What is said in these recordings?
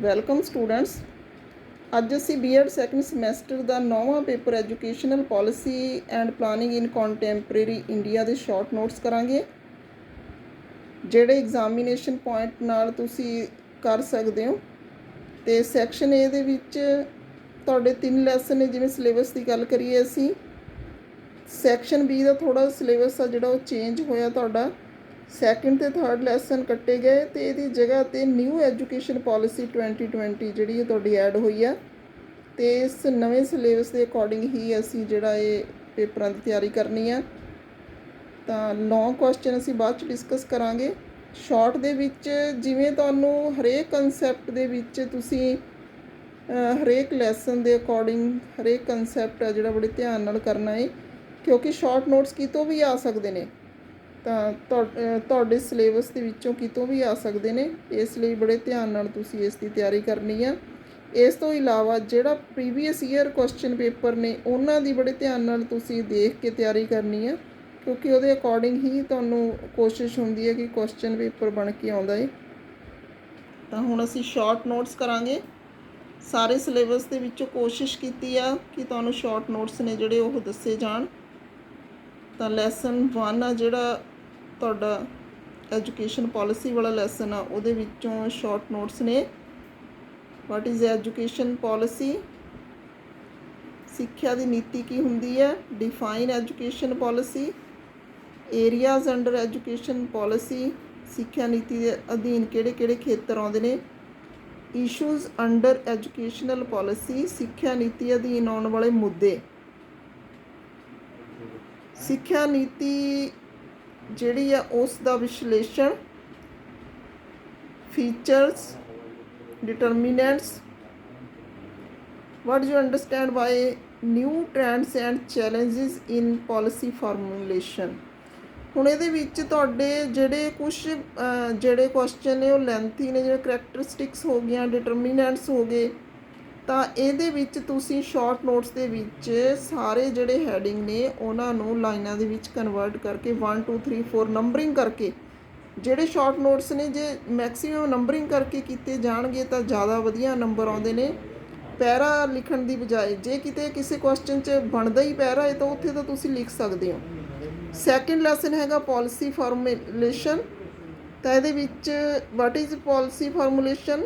Welcome students. ਅੱਜ ਅਸੀਂ BEd second semester ਦਾ 9ਵਾਂ paper educational policy and planning in contemporary India ਦੇ ਸ਼ਾਰਟ ਨੋਟਸ ਕਰਾਂਗੇ, ਜਿਹੜੇ ਐਗਜ਼ਾਮੀਨੇਸ਼ਨ ਪੁਆਇੰਟ ਨਾਲ ਤੁਸੀਂ ਕਰ ਸਕਦੇ ਹੋ। ਤੇ ਸੈਕਸ਼ਨ ਏ ਦੇ ਵਿੱਚ ਤੁਹਾਡੇ 3 ਲੈਸਨ ਨੇ। ਜਿਵੇਂ ਸਿਲੇਬਸ ਦੀ ਗੱਲ ਕਰੀਏ ਅਸੀਂ, ਸੈਕਸ਼ਨ ਬੀ ਦਾ ਥੋੜ੍ਹਾ ਸਿਲੇਬਸ ਆ ਜਿਹੜਾ ਉਹ ਚੇਂਜ ਹੋਇਆ ਤੁਹਾਡਾ। ਸੈਕਿੰਡ ਅਤੇ ਥਰਡ ਲੈਸਨ ਕੱਟੇ ਗਏ ਅਤੇ ਇਹਦੀ ਜਗ੍ਹਾ 'ਤੇ ਨਿਊ ਐਜੂਕੇਸ਼ਨ ਪਾਲਿਸੀ 2020 ਜਿਹੜੀ ਇਹ ਤੁਹਾਡੀ ਐਡ ਹੋਈ ਆ। ਅਤੇ ਇਸ ਨਵੇਂ ਸਿਲੇਬਸ ਦੇ ਅਕੋਰਡਿੰਗ ਹੀ ਅਸੀਂ ਜਿਹੜਾ ਇਹ ਪੇਪਰਾਂ ਦੀ ਤਿਆਰੀ ਕਰਨੀ ਆ। ਤਾਂ ਲੌਂਗ ਕੁਐਸਚਨ ਅਸੀਂ ਬਾਅਦ 'ਚ ਡਿਸਕਸ ਕਰਾਂਗੇ। ਸ਼ਾਰਟ ਦੇ ਵਿੱਚ ਜਿਵੇਂ ਤੁਹਾਨੂੰ ਹਰੇਕ ਕੰਸੈਪਟ ਦੇ ਵਿੱਚ ਤੁਸੀਂ ਹਰੇਕ ਲੈਸਨ ਦੇ ਅਕੋਰਡਿੰਗ ਹਰੇਕ ਕੰਸੈਪਟ ਆ ਜਿਹੜਾ ਬੜੇ ਧਿਆਨ ਨਾਲ ਕਰਨਾ ਹੈ, ਕਿਉਂਕਿ ਸ਼ਾਰਟ ਨੋਟਸ ਕਿਤੋਂ ਵੀ ਆ ਸਕਦੇ ਨੇ। ਤਾਂ ਤੁਹਾਡੇ ਸਿਲੇਬਸ ਦੇ ਵਿੱਚੋਂ ਕਿਤੋਂ ਵੀ ਆ ਸਕਦੇ ਨੇ, ਇਸ ਲਈ ਬੜੇ ਧਿਆਨ ਨਾਲ ਤੁਸੀਂ ਇਸ ਦੀ ਤਿਆਰੀ ਕਰਨੀ ਆ। ਇਸ ਤੋਂ ਇਲਾਵਾ ਜਿਹੜਾ ਪ੍ਰੀਵੀਅਸ ਈਅਰ ਕੁਐਸਚਨ ਪੇਪਰ ਨੇ ਉਹਨਾਂ ਦੀ ਬੜੇ ਧਿਆਨ ਨਾਲ ਤੁਸੀਂ ਦੇਖ ਕੇ ਤਿਆਰੀ ਕਰਨੀ ਆ, ਕਿਉਂਕਿ ਉਹਦੇ ਅਕੋਰਡਿੰਗ ਹੀ ਤੁਹਾਨੂੰ ਕੋਸ਼ਿਸ਼ ਹੁੰਦੀ ਹੈ ਕਿ ਕੁਐਸਚਨ ਪੇਪਰ ਬਣ ਕੇ ਆਉਂਦਾ ਹੈ। ਤਾਂ ਹੁਣ ਅਸੀਂ ਸ਼ਾਰਟ ਨੋਟਸ ਕਰਾਂਗੇ। ਸਾਰੇ ਸਿਲੇਬਸ ਦੇ ਵਿੱਚੋਂ ਕੋਸ਼ਿਸ਼ ਕੀਤੀ ਆ ਕਿ ਤੁਹਾਨੂੰ ਸ਼ਾਰਟ ਨੋਟਸ ਨੇ ਜਿਹੜੇ ਉਹ ਦੱਸੇ ਜਾਣ। ਤਾਂ ਲੈਸਨ 1 ਆ ਜਿਹੜਾ ਤੁਹਾਡਾ ਐਜੂਕੇਸ਼ਨ ਪਾਲਿਸੀ ਵਾਲਾ ਲੈਸਨ ਆ, ਉਹਦੇ ਵਿੱਚੋਂ ਸ਼ਾਰਟ ਨੋਟਸ ਨੇ। ਵਾਟ ਇਜ਼ ਐਜੂਕੇਸ਼ਨ ਪਾਲਿਸੀ, ਸਿੱਖਿਆ ਦੀ ਨੀਤੀ ਕੀ ਹੁੰਦੀ ਹੈ। Define education policy, areas under education policy, ਸਿੱਖਿਆ ਨੀਤੀ ਦੇ ਅਧੀਨ ਕਿਹੜੇ ਕਿਹੜੇ ਖੇਤਰ ਆਉਂਦੇ ਨੇ। ਇਸ਼ੂਜ਼ ਅੰਡਰ ਐਜੂਕੇਸ਼ਨਲ ਪਾਲਿਸੀ, ਸਿੱਖਿਆ ਨੀਤੀ ਅਧੀਨ ਆਉਣ ਵਾਲੇ ਮੁੱਦੇ। ਸਿੱਖਿਆ ਨੀਤੀ ਜਿਹੜੀ ਆ ਉਸ ਦਾ ਵਿਸ਼ਲੇਸ਼ਣ, features, determinants, what you understand by new trends and challenges in policy formulation. ਹੁਣ ਇਹਦੇ ਵਿੱਚ ਤੁਹਾਡੇ ਜਿਹੜੇ ਜਿਹੜੇ ਕੁਐਸਚਨ ਨੇ ਉਹ ਲੈਂਥੀ ਨੇ, ਜਿਵੇਂ ਕਰੈਕਟਰਿਸਟਿਕਸ ਹੋ ਗਈਆਂ, ਡਿਟਰਮੀਨੈਂਟਸ ਹੋ ਗਏ। ਤਾਂ ਇਹਦੇ ਵਿੱਚ ਤੁਸੀਂ ਸ਼ਾਰਟ ਨੋਟਸ ਦੇ ਵਿੱਚ ਸਾਰੇ ਜਿਹੜੇ ਹੈਡਿੰਗ ਨੇ ਉਹਨਾਂ ਨੂੰ ਲਾਈਨਾਂ ਦੇ ਵਿੱਚ ਕਨਵਰਟ ਕਰਕੇ 1 2 3 4 ਨੰਬਰਿੰਗ ਕਰਕੇ, ਜਿਹੜੇ ਸ਼ਾਰਟ ਨੋਟਸ ਨੇ ਜੇ ਮੈਕਸੀਮਮ ਨੰਬਰਿੰਗ ਕਰਕੇ ਕੀਤੇ ਜਾਣਗੇ ਤਾਂ ਜ਼ਿਆਦਾ ਵਧੀਆ ਨੰਬਰ ਆਉਂਦੇ ਨੇ ਪੈਰਾ ਲਿਖਣ ਦੀ ਬਜਾਏ। ਜੇ ਕਿਤੇ ਕਿਸੇ ਕੁਐਸਚਨ 'ਚ ਬਣਦਾ ਹੀ ਪੈਰਾ ਹੈ ਤਾਂ ਉੱਥੇ ਤਾਂ ਤੁਸੀਂ ਲਿਖ ਸਕਦੇ ਹੋ। ਸੈਕਿੰਡ ਲੈਸਨ ਹੈਗਾ ਪਾਲਿਸੀ ਫਾਰਮੂਲੇਸ਼ਨ। ਤਾਂ ਇਹਦੇ ਵਿੱਚ what is policy formulation,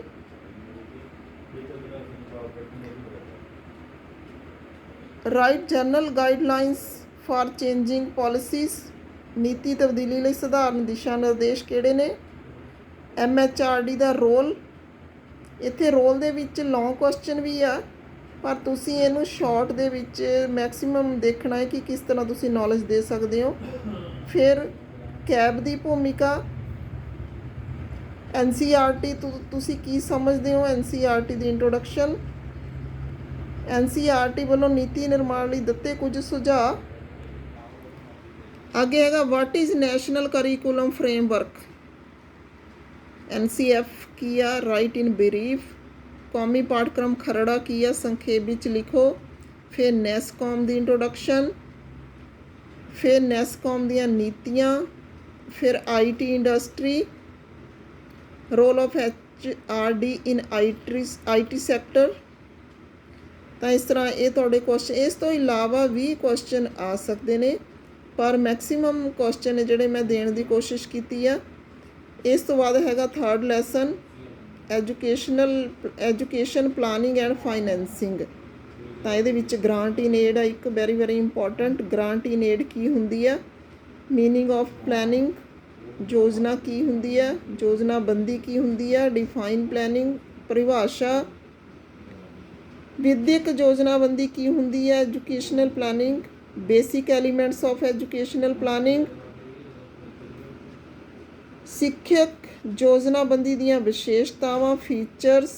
right general guidelines for changing policies, ਨੀਤੀ ਤਬਦੀਲੀ ਲਈ ਸਧਾਰਨ ਦਿਸ਼ਾ ਨਿਰਦੇਸ਼ ਕਿਹੜੇ ਨੇ। MHRD ਦਾ ਰੋਲ, ਇੱਥੇ ਰੋਲ ਦੇ ਵਿੱਚ ਲੌਂਗ ਕੁਐਸਚਨ ਵੀ ਆ, ਪਰ ਤੁਸੀਂ ਇਹਨੂੰ ਸ਼ਾਰਟ ਦੇ ਵਿੱਚ ਮੈਕਸੀਮਮ ਦੇਖਣਾ ਹੈ ਕਿ ਕਿਸ ਤਰ੍ਹਾਂ ਤੁਸੀਂ ਨੌਲੇਜ ਦੇ ਸਕਦੇ ਹੋ। ਫਿਰ ਕੈਬ ਦੀ ਭੂਮਿਕਾ, NCERT ਤੁਸੀਂ ਕੀ ਸਮਝਦੇ ਹੋ, NCERT ਦੀ ਇੰਟਰੋਡਕਸ਼ਨ, NCERT ਵੱਲੋਂ ਨੀਤੀ ਨਿਰਮਾਣ ਲਈ ਦਿੱਤੇ ਕੁਝ ਸੁਝਾਅ। ਅੱਗੇ ਹੈਗਾ what is national curriculum framework, NCF ਕੀ ਆ, ਰਾਈਟ ਇਨ ਬਰੀਫ। ਕੌਮੀ ਪਾਠਕ੍ਰਮ ਖਰੜਾ ਕੀ ਆ, ਸੰਖੇਪ ਵਿੱਚ ਲਿਖੋ। ਫਿਰ ਨੈਸਕੌਮ ਦੀ ਇੰਟਰੋਡਕਸ਼ਨ, ਫਿਰ ਨੈਸਕੌਮ ਦੀਆਂ ਨੀਤੀਆਂ, ਫਿਰ IT industry, role of HRD in IT sector. ਤਾਂ ਇਸ ਤਰ੍ਹਾਂ ਇਹ ਤੁਹਾਡੇ ਕੁਐਸਚਨ। ਇਸ ਤੋਂ ਇਲਾਵਾ ਵੀ ਕੁਐਸਚਨ ਆ ਸਕਦੇ ਨੇ, ਪਰ ਮੈਕਸੀਮਮ ਕੁਐਸਚਨ ਨੇ ਜਿਹੜੇ ਮੈਂ ਦੇਣ ਦੀ ਕੋਸ਼ਿਸ਼ ਕੀਤੀ ਆ। ਇਸ ਤੋਂ ਬਾਅਦ ਹੈਗਾ third lesson education planning and financing. ਤਾਂ ਇਹਦੇ ਵਿੱਚ ਗ੍ਰਾਂਟ ਇਨ ਏਡ ਆ ਇੱਕ ਵੈਰੀ ਇੰਪੋਰਟੈਂਟ। ਗ੍ਰਾਂਟ ਇਨ ਏਡ ਕੀ ਹੁੰਦੀ ਆ, ਮੀਨਿੰਗ ਆਫ ਪਲੈਨਿੰਗ, ਯੋਜਨਾ ਕੀ ਹੁੰਦੀ ਹੈ, ਯੋਜਨਾਬੰਦੀ ਕੀ ਹੁੰਦੀ ਹੈ, ਡਿਫਾਈਨ ਪਲੈਨਿੰਗ ਪਰਿਭਾਸ਼ਾ, ਵਿਦਿਅਕ ਯੋਜਨਾਬੰਦੀ ਕੀ ਹੁੰਦੀ ਹੈ, educational planning, basic elements of educational planning, ਸਿੱਖਿਅਕ ਯੋਜਨਾਬੰਦੀ ਦੀਆਂ ਵਿਸ਼ੇਸ਼ਤਾਵਾਂ, ਫੀਚਰਸ।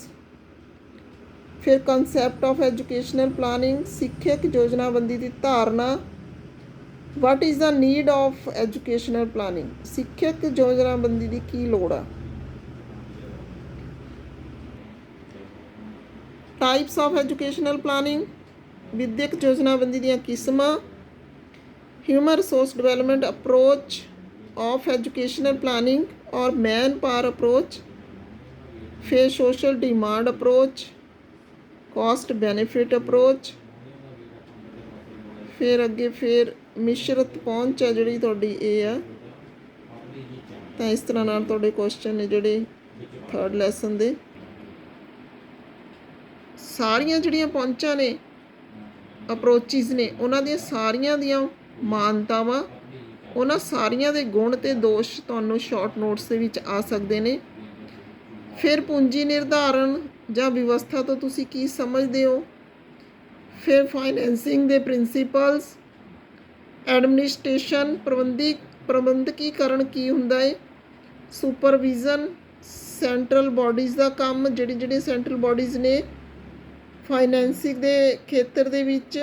ਫਿਰ ਕਨਸੈਪਟ ਆਫ ਐਜੂਕੇਸ਼ਨਲ ਪਲਾਨਿੰਗ, ਸਿੱਖਿਅਕ ਯੋਜਨਾਬੰਦੀ ਦੀ ਧਾਰਨਾ। What is the need of educational planning, ਸਿੱਖਿਅਕ ਯੋਜਨਾਬੰਦੀ ਦੀ ਕੀ ਲੋੜ ਆ। ਟਾਈਪਸ ਆਫ ਐਜੂਕੇਸ਼ਨਲ ਪਲਾਨਿੰਗ, ਵਿਦਿਅਕ ਯੋਜਨਾਬੰਦੀ ਦੀਆਂ ਕਿਸਮਾਂ। Human resource development approach of educational planning ਔਰ ਮੈਨ ਪਾਵਰ ਅਪਰੋਚ। फिर social demand approach, cost benefit approach, फिर अगे फिर मिश्रत पहुँच है जी थोड़ी ये है। तो इस तरह नाल तुहाडे क्वेश्चन ने जोड़े थर्ड लैसन दे सारियां जिहड़ियां पहुँचां ने अप्रोचिज ने उन्हां दी सारियां दियां मानतावां उन्हां सारियां दे गुण ते दोष तुहानूं शॉर्ट नोट्स दे विच आ सकदे ने। फिर पूंजी निर्धारण जां व्यवस्था तो तुसीं की समझदे हो। फिर फाइनैंसिंग दे प्रिंसीपल्स, एडमिनिस्ट्रेशन प्रबंधकीकरण की हुंदा है, सुपरविजन सेंट्रल बॉडीज़ का काम जिहड़ी सेंट्रल बॉडीज़ ने फाइनैंसिंग दे खेतर दे विच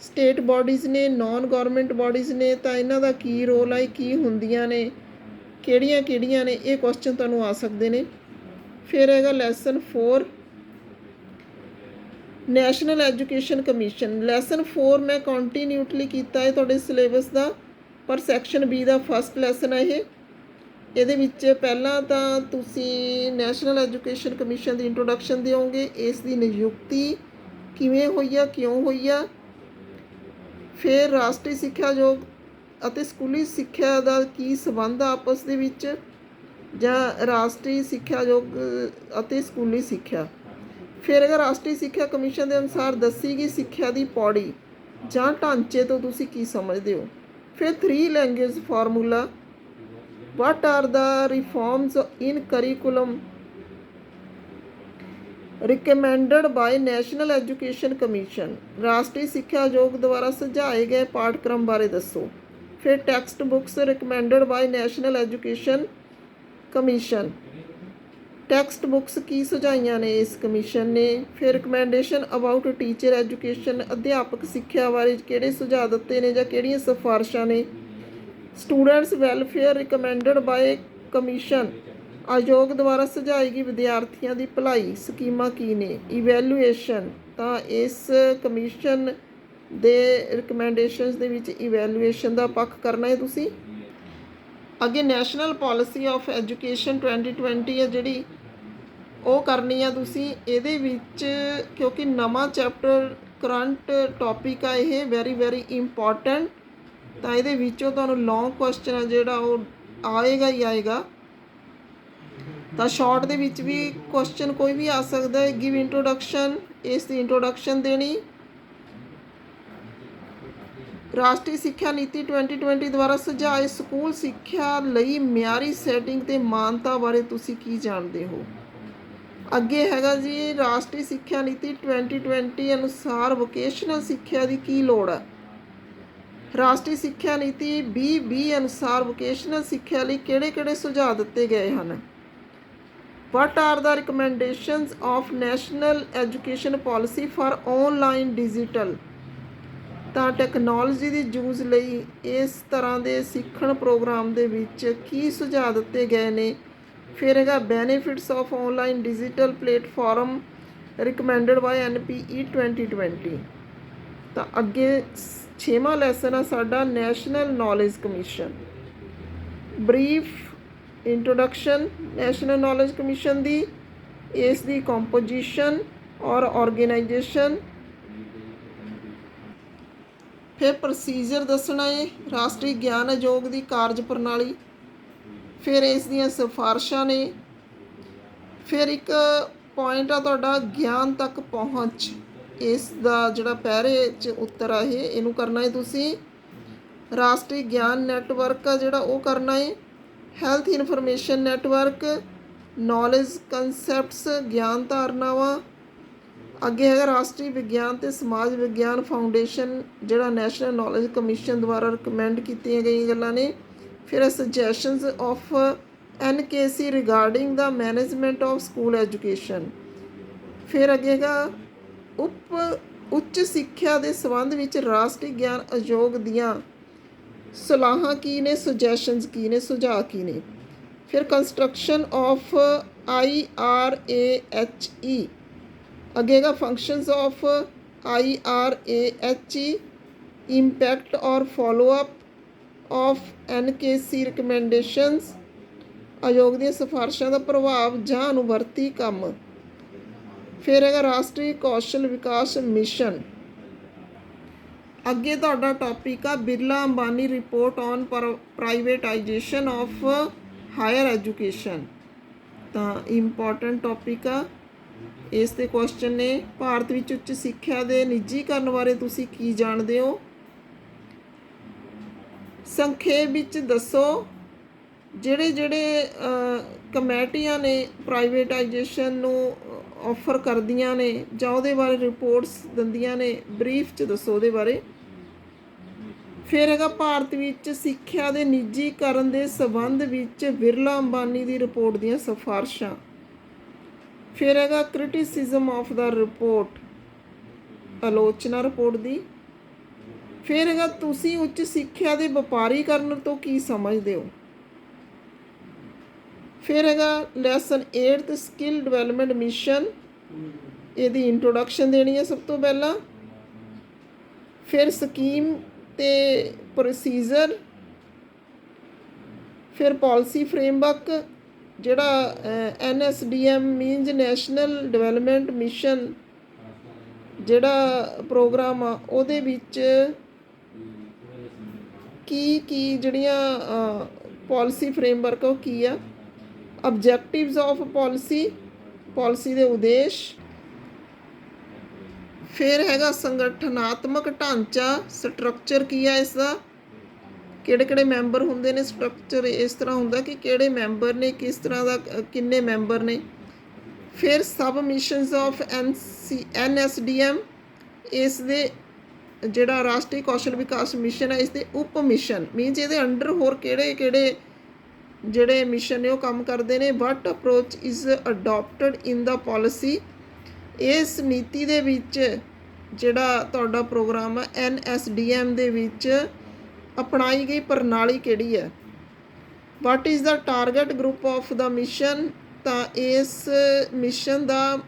स्टेट बॉडीज़ ने नॉन गौरमेंट बॉडीज़ ने तो इन्हां दा की रोल है की हुंदियां ने किहड़ियां ने ये क्वेश्चन तुहानूं आ सकदे ने। फिर हैगा lesson 4 national education commission. Lesson 4 मैं कंटीन्यूटली किया है तुहाडे सिलेबस का पर सैक्शन बी का फस्ट लैसन है ये। ਇਹਦੇ ਵਿੱਚ ਪਹਿਲਾਂ ਤਾਂ ਤੁਸੀਂ ਨੈਸ਼ਨਲ ਐਜੂਕੇਸ਼ਨ ਕਮਿਸ਼ਨ ਦੀ ਇੰਟਰੋਡਕਸ਼ਨ ਦਿਓਗੇ, ਇਸ ਦੀ ਨਿਯੁਕਤੀ ਕਿਵੇਂ ਹੋਈ ਆ, ਕਿਉਂ ਹੋਈ ਆ। ਫਿਰ ਰਾਸ਼ਟਰੀ ਸਿੱਖਿਆ ਯੋਗ ਅਤੇ ਸਕੂਲੀ ਸਿੱਖਿਆ ਦਾ ਕੀ ਸੰਬੰਧ ਆਪਸ ਦੇ ਵਿੱਚ, ਜਾਂ ਰਾਸ਼ਟਰੀ ਸਿੱਖਿਆ ਯੋਗ ਅਤੇ ਸਕੂਲੀ ਸਿੱਖਿਆ। ਫਿਰ ਅਗਰ ਰਾਸ਼ਟਰੀ ਸਿੱਖਿਆ ਕਮਿਸ਼ਨ ਦੇ ਅਨੁਸਾਰ ਦੱਸੀ ਗਈ ਸਿੱਖਿਆ ਦੀ ਪੌੜੀ ਜਾਂ ਢਾਂਚੇ ਤੋਂ ਤੁਸੀਂ ਕੀ ਸਮਝਦੇ ਹੋ। ਫਿਰ 3 language formula, what are the reforms in curriculum recommended by national education commission। राष्ट्रीय सिक्ख्या आयोग द्वारा सुझाए गए पाठक्रम बारे दसो। फिर text books recommended by national education commission, text books की सुझाइयां ने इस कमीशन ने। फिर रिकमेंडेशन अबाउट टीचर एजुकेशन, अध्यापक सिक्ख्या बारे किहड़े सुझाव दिते ने जां किहड़ियां सिफारिशां ने। Students welfare recommended by commission, आयोग द्वारा सुझाई गई विद्यार्थियों की भलाई स्कीमां की ने। इवैल्यूएशन, तो इस कमीशन दे रिकमेंडेशनस दे विच इवैल्यूएशन का पक्ष करना है तुसी। अगे नैशनल पॉलिसी ऑफ एजुकेशन 2020 है जिहड़ी वो करनी है तुसी। इहदे विच क्योंकि नवा चैप्टर करंट टॉपिक है, ये वेरी इंपॉर्टेंट, तो ये तुहानूं लॉन्ग क्वेश्चन है जोड़ा वो आएगा ही आएगा। तो शॉर्ट दे विच भी क्वेश्चन कोई भी आ सकता है। गिव इंट्रोडक्शन, इसकी इंट्रोडक्शन देनी। राष्ट्रीय सिक्ख्या नीति 2020 द्वारा सुझाए स्कूल सिक्ख्या लई मियारी सैटिंग ते मानता बारे तुसी की जानते हो। अगे हैगा जी राष्ट्रीय सिक्ख्या नीति 2020 अनुसार वोकेशनल सिक्ख्या की की लोड़ है। राष्ट्रीय सिक्ख्या नीति 2020 अनुसार वोकेशनल सिक्ख्या लई किहड़े-किहड़े सुझाव दिते गए हैं। What are the recommendations of national education policy for online digital, तो टैक्नोलॉजी की यूज़ लई इस तरह के सीखण प्रोग्राम दे विच की सुझाव दिते गए ने। फिर हैगा benefits of online digital platform recommended by NPE 2020। तो अगे 6वां लैसन है साडा national knowledge commission. Brief introduction national knowledge commission दी, इसकी कंपोजिशन और ऑर्गेनाइजेशन। फिर प्रोसीजर दसना है राष्ट्रीय ज्ञान आयोग की कार्य प्रणाली। फिर इसदियां सिफारिशां ने। फिर एक पॉइंट आ तुहाडा ज्ञान तक पहुँच, इसका जिहड़ा पैरे च उत्तर है ये इनू करना है तुसी। राष्ट्रीय ज्ञान नैटवर्क आ जिहड़ा वो करना है। हैल्थ इनफॉर्मेशन नैटवर्क, नॉलेज कंसैप्ट्स ज्ञान धारनावां। अगे है राष्ट्रीय विज्ञान ते समाज विज्ञान फाउंडेशन जिहड़ा नैशनल नॉलेज कमीशन द्वारा रिकमेंड कीतियां गई गल्लां ने। फिर suggestions of NKC regarding the management of school education. फिर अगे है उच्च सिक्ख्या के संबंध में राष्ट्रीय ज्ञान आयोग दियां सलाहां की ने, सुजैशनस की ने, सुझाव की ने। फिर कंस्ट्रक्शन ऑफ IRAHE, अगेगा फंक्शंस ऑफ IRAHE, इम्पैक्ट और फॉलोअप ऑफ NKC रिकमेंडेशंस। ਆਯੋਗ ਦੀਆਂ ਸਿਫਾਰਸ਼ਾਂ ਦਾ ਪ੍ਰਭਾਵ ਜਾਂ ਅਨੁਵਰਤੀ ਕੰਮ। ਫਿਰ ਹੈਗਾ ਰਾਸ਼ਟਰੀ ਕੌਸ਼ਲ ਵਿਕਾਸ ਮਿਸ਼ਨ। ਅੱਗੇ ਤੁਹਾਡਾ ਟੌਪਿਕ ਆ Birla Ambani report on privatisation of higher education. ਤਾਂ ਇੰਪੋਰਟੈਂਟ ਟੌਪਿਕ ਆ, ਇਸ 'ਤੇ ਕੁਐਸਚਨ ਨੇ। ਭਾਰਤ ਵਿੱਚ ਉੱਚ ਸਿੱਖਿਆ ਦੇ ਨਿੱਜੀਕਰਨ ਬਾਰੇ ਤੁਸੀਂ ਕੀ ਜਾਣਦੇ ਹੋ? ਸੰਖੇਪ ਵਿੱਚ ਦੱਸੋ ਜਿਹੜੇ ਕਮੇਟੀਆਂ ਨੇ ਪ੍ਰਾਈਵੇਟਾਈਜੇਸ਼ਨ ਨੂੰ ਆਫਰ ਕਰਦੀਆਂ ਨੇ ਜਾਂ ਉਹਦੇ ਬਾਰੇ ਰਿਪੋਰਟਸ ਦਿੰਦੀਆਂ ਨੇ, ਬਰੀਫ 'ਚ ਦੱਸੋ ਉਹਦੇ ਬਾਰੇ। ਫਿਰ ਹੈਗਾ ਭਾਰਤ ਵਿੱਚ ਸਿੱਖਿਆ ਦੇ ਨਿੱਜੀਕਰਨ ਦੇ ਸੰਬੰਧ ਵਿੱਚ ਬਿਰਲਾ ਅੰਬਾਨੀ ਦੀ ਰਿਪੋਰਟ ਦੀਆਂ ਸਿਫਾਰਸ਼ਾਂ। ਫਿਰ ਹੈਗਾ ਕ੍ਰਿਟਿਸਿਜ਼ਮ ਆਫ ਦਾ ਰਿਪੋਰਟ, ਆਲੋਚਨਾ ਰਿਪੋਰਟ ਦੀ। ਫਿਰ ਹੈਗਾ ਤੁਸੀਂ ਉੱਚ ਸਿੱਖਿਆ ਦੇ ਵਪਾਰੀਕਰਨ ਤੋਂ ਕੀ ਸਮਝਦੇ ਹੋ। ਫਿਰ ਹੈਗਾ ਲੈਸਨ 8 ਸਕਿੱਲ ਡਿਵੈਲਪਮੈਂਟ ਮਿਸ਼ਨ, ਇਹਦੀ ਇੰਟਰੋਡਕਸ਼ਨ ਦੇਣੀ ਹੈ ਸਭ ਤੋਂ ਪਹਿਲਾਂ। ਫਿਰ ਸਕੀਮ ਤੇ ਪ੍ਰੋਸੀਜਰ। ਫਿਰ ਪਾਲਿਸੀ ਫਰੇਮਵਰਕ, ਜਿਹੜਾ NSDM means national development mission ਜਿਹੜਾ ਪ੍ਰੋਗਰਾਮ ਆ, ਉਹਦੇ ਵਿੱਚ ਕੀ ਜਿਹੜੀਆਂ ਪਾਲਿਸੀ ਫਰੇਮਵਰਕ ਉਹ ਕੀ ਆ। ਆਬਜੈਕਟਿਵਸ ਆਫ ਪਾਲਿਸੀ ਦੇ ਉਦੇਸ਼। ਫਿਰ ਹੈਗਾ ਸੰਗਠਨਾਤਮਕ ਢਾਂਚਾ, ਸਟਰਕਚਰ ਕੀ ਆ ਇਸਦਾ, ਕਿਹੜੇ ਮੈਂਬਰ ਹੁੰਦੇ ਨੇ। ਸਟਰਕਚਰ ਇਸ ਤਰ੍ਹਾਂ ਹੁੰਦਾ ਕਿ ਕਿਹੜੇ ਮੈਂਬਰ ਨੇ, ਕਿਸ ਤਰ੍ਹਾਂ ਦਾ, ਕਿੰਨੇ ਮੈਂਬਰ ਨੇ। ਫਿਰ ਸਬ ਮਿਸ਼ਨਸ ਆਫ NSDM, ਇਸ ਦੇ ਜਿਹੜਾ ਰਾਸ਼ਟਰੀ ਕੌਸ਼ਲ ਵਿਕਾਸ ਮਿਸ਼ਨ ਹੈ, ਇਸ ਦੇ ਉਪ ਮਿਸ਼ਨ ਮੀਨਜ਼ ਇਹਦੇ ਅੰਡਰ ਹੋਰ ਕਿਹੜੇ ਜਿਹੜੇ ਮਿਸ਼ਨ ਨੇ ਉਹ ਕੰਮ ਕਰਦੇ ਨੇ। What approach is adopted in the policy, ਇਸ ਨੀਤੀ ਦੇ ਵਿੱਚ ਜਿਹੜਾ ਤੁਹਾਡਾ ਪ੍ਰੋਗਰਾਮ ਹੈ NSDM ਦੇ ਵਿੱਚ ਅਪਣਾਈ ਗਈ ਪ੍ਰਣਾਲੀ ਕਿਹੜੀ ਹੈ। What is the target group of the mission, ਤਾਂ ਇਸ ਮਿਸ਼ਨ ਦਾ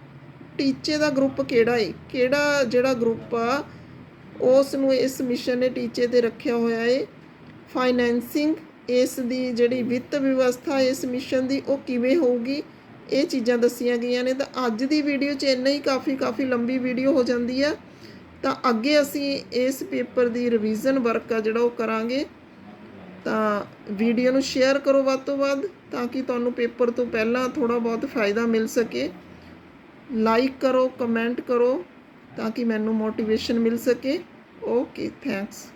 ਟੀਚੇ ਦਾ ਗਰੁੱਪ ਕਿਹੜਾ ਹੈ, ਕਿਹੜਾ ਜਿਹੜਾ ਗਰੁੱਪ ਆ ਉਸ ਨੂੰ ਇਸ ਮਿਸ਼ਨ ਨੇ ਟੀਚੇ 'ਤੇ ਰੱਖਿਆ ਹੋਇਆ ਹੈ। ਫਾਈਨੈਂਸਿੰਗ, ਇਸ ਦੀ ਜਿਹੜੀ ਵਿੱਤ ਵਿਵਸਥਾ ਇਸ ਮਿਸ਼ਨ ਦੀ ਉਹ ਕਿਵੇਂ ਹੋਊਗੀ, ਇਹ ਚੀਜ਼ਾਂ ਦੱਸੀਆਂ ਗਈਆਂ ਨੇ। ਤਾਂ ਅੱਜ ਦੀ ਵੀਡੀਓ 'ਚ ਇੰਨਾ ਹੀ ਕਾਫੀ ਲੰਬੀ ਵੀਡੀਓ ਹੋ ਜਾਂਦੀ ਆ। ਤਾਂ ਅੱਗੇ ਅਸੀਂ ਇਸ ਪੇਪਰ ਦੀ ਰਿਵੀਜ਼ਨ ਵਰਕ ਆ ਜਿਹੜਾ ਉਹ ਕਰਾਂਗੇ। ਤਾਂ ਵੀਡੀਓ ਨੂੰ ਸ਼ੇਅਰ ਕਰੋ ਵੱਧ ਤੋਂ ਵੱਧ, ਤਾਂ ਕਿ ਤੁਹਾਨੂੰ ਪੇਪਰ ਤੋਂ ਪਹਿਲਾਂ ਥੋੜ੍ਹਾ ਬਹੁਤ ਫਾਇਦਾ ਮਿਲ ਸਕੇ। ਲਾਈਕ ਕਰੋ, ਕਮੈਂਟ ਕਰੋ, ਤਾਂ ਕਿ ਮੈਨੂੰ ਮੋਟੀਵੇਸ਼ਨ ਮਿਲ ਸਕੇ। Okay, thanks.